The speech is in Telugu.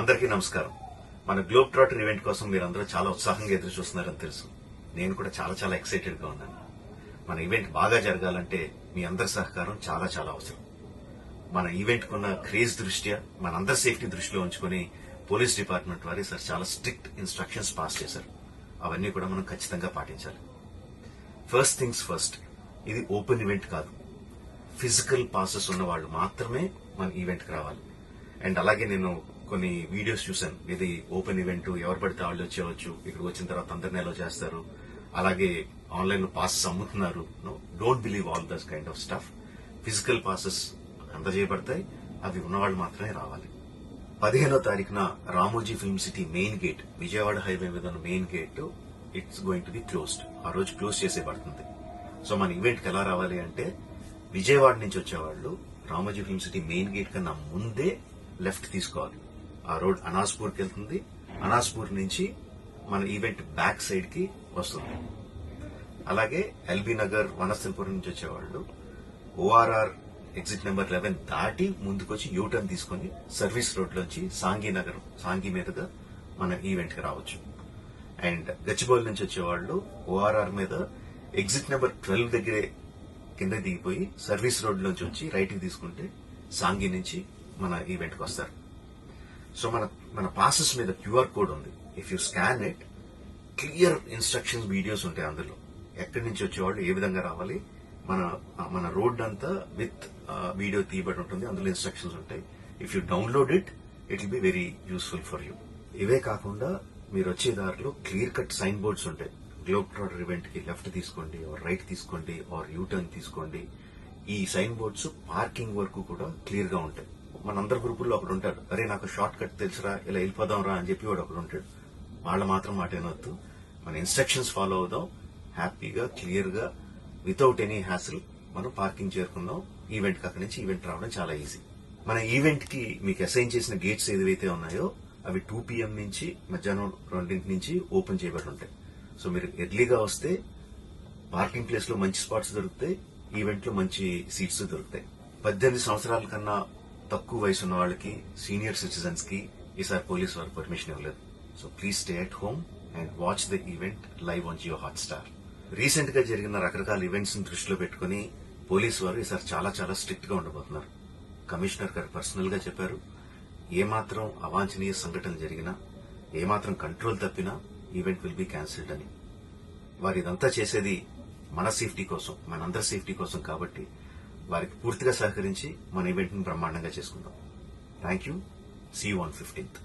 అందరికీ నమస్కారం. మన గ్లోబ్ ట్రాటర్ ఈవెంట్ కోసం మీరందరూ చాలా ఉత్సాహంగా ఎదురు చూస్తున్నారని తెలుసు. నేను కూడా చాలా చాలా ఎక్సైటెడ్ గా ఉన్నాను. మన ఈవెంట్ బాగా జరగాలంటే మీ అందరి సహకారం చాలా చాలా అవసరం. మన ఈవెంట్ కున్న క్రేజ్ దృష్ట్యా మనందరి సేఫ్టీ దృష్టిలో ఉంచుకుని పోలీస్ డిపార్ట్మెంట్ వారు సార్ చాలా స్ట్రిక్ట్ ఇన్స్ట్రక్షన్స్ పాస్ చేశారు. అవన్నీ కూడా మనం ఖచ్చితంగా పాటించాలి. ఫస్ట్ థింగ్స్ ఫస్ట్, ఇది ఓపెన్ ఈవెంట్ కాదు. ఫిజికల్ పాసెస్ ఉన్న వాళ్ళు మాత్రమే మన ఈవెంట్ కి రావాలి. అండ్ అలాగే నేను కొన్ని వీడియోస్ చూశాను. ఇది ఓపెన్ ఈవెంట్, ఎవరు పడితే వాళ్ళు వచ్చేవచ్చు, ఇక్కడికి వచ్చిన తర్వాత అందరినీ అలో చేస్తారు, అలాగే ఆన్లైన్ లో పాసెస్ అమ్ముతున్నారు. Don't believe all this kind of stuff. Physical passes అందజేయబడతాయి, అవి ఉన్నవాళ్ళు మాత్రమే రావాలి. 15వ తారీఖున Ramoji film city main gate, Vijayawada highway మీద ఉన్న main gate it's going to be closed. ఆ రోజు క్లోజ్ చేసేయబడుతుంది. సో మన ఈవెంట్ కి ఎలా రావాలి అంటే, విజయవాడ నుంచి వచ్చేవాళ్ళు Ramoji film city main gate కన్నా ముందే లెఫ్ట్ తీసుకోవాలి. ఆ రోడ్ అనాస్పూర్కి వెళ్తుంది. అనాస్పూర్ నుంచి మన ఈవెంట్ బ్యాక్ సైడ్ కి వస్తుంది. అలాగే ఎల్బీ నగర్, వనస్థలిపురం నుంచి వచ్చేవాళ్ళు ఓఆర్ఆర్ ఎగ్జిట్ నెంబర్ 11 దాటి ముందుకొచ్చి యూటర్న్ తీసుకుని సర్వీస్ రోడ్ లోంచి సాంఘీ మీదుగా మన ఈవెంట్ కి రావచ్చు. అండ్ గచ్చిబౌలి నుంచి వచ్చేవాళ్ళు ఓఆర్ఆర్ మీద ఎగ్జిట్ నెంబర్ 12 దగ్గరే కింద దిగిపోయి సర్వీస్ రోడ్ లోంచి వచ్చి రైట్ కి తీసుకుంటే సాంఘీ నుంచి మన ఈవెంట్ కి వస్తారు. సో మన పాసెస్ మీద క్యూఆర్ కోడ్ ఉంది. If you scan it, clear instructions videos ఉంటాయి అందులో. ఎక్కడి నుంచి వచ్చేవాళ్ళు ఏ విధంగా రావాలి, మన రోడ్ అంతా విత్ వీడియో తీయబడి ఉంటుంది. అందులో ఇన్స్ట్రక్షన్స్ ఉంటాయి. If you download it will be very useful for you. ఇవే కాకుండా మీరు వచ్చే దారిలో క్లియర్ కట్ సైన్ బోర్డ్స్ ఉంటాయి. గ్లోబ్ ట్రాటర్ ఈవెంట్ కి లెఫ్ట్ తీసుకోండి, ఆర్ రైట్ తీసుకోండి, ఆర్ యూటర్న్ తీసుకోండి. ఈ సైన్ బోర్డ్స్ పార్కింగ్ వరకు కూడా క్లియర్ గా ఉంటాయి. మనందరి గ్రూపుల్లో ఒకడు ఉంటాడు, అరే నాకు షార్ట్ కట్ తెలుసురా, ఇలా వెళ్ళిపోదాం రా అని చెప్పి వాడు ఒకడు ఉంటాడు. వాళ్ళు మాత్రం మాట వినొద్దు. మన ఇన్స్ట్రక్షన్స్ ఫాలో అవుదాం. హ్యాపీగా, క్లియర్ గా, వితౌట్ ఎనీ హ్యాసిల్ మనం పార్కింగ్ చేరుకుందాం. ఈవెంట్ కి అక్కడి నుంచి ఈవెంట్ రావడం చాలా ఈజీ. మన ఈవెంట్ కి మీకు అసైన్ చేసిన గేట్స్ ఏదైతే ఉన్నాయో అవి 2 PM నుంచి మధ్యాహ్నం 2 నుంచి ఓపెన్ చేయబడి ఉంటాయి. సో మీరు ఎర్లీగా వస్తే పార్కింగ్ ప్లేస్ లో మంచి స్పాట్స్ దొరుకుతాయి, ఈవెంట్ లో మంచి సీట్స్ దొరుకుతాయి. 18 సంవత్సరాల కన్నా తక్కువ వయసు ఉన్న వాళ్ళకి, సీనియర్ సిటిజన్స్ కి ఈసారి పోలీసు వారు పర్మిషన్ ఇవ్వలేదు. So please stay at home and watch the event live on Jio Hotstar. Recent గా జరిగిన రకరకాల ఈవెంట్స్ ని దృష్టిలో పెట్టుకుని పోలీసు వారు ఈసారి చాలా చాలా స్ట్రిక్ట్ గా ఉండబోతున్నారు. కమిషనర్ గారు పర్సనల్ గా చెప్పారు, ఏమాత్రం అవాంఛనీయ సంఘటన జరిగినా, ఏమాత్రం కంట్రోల్ తప్పినా ఈవెంట్ విల్ బి క్యాన్సిల్డ్ అని. వారు ఇదంతా చేసేది మన సేఫ్టీ కోసం, మనందరి సేఫ్టీ కోసం కాబట్టి వారికి పూర్తిగా సహకరించి మన ఈవెంట్ ని బ్రహ్మాండంగా చేసుకుందాం. Thank you. See you on 15th.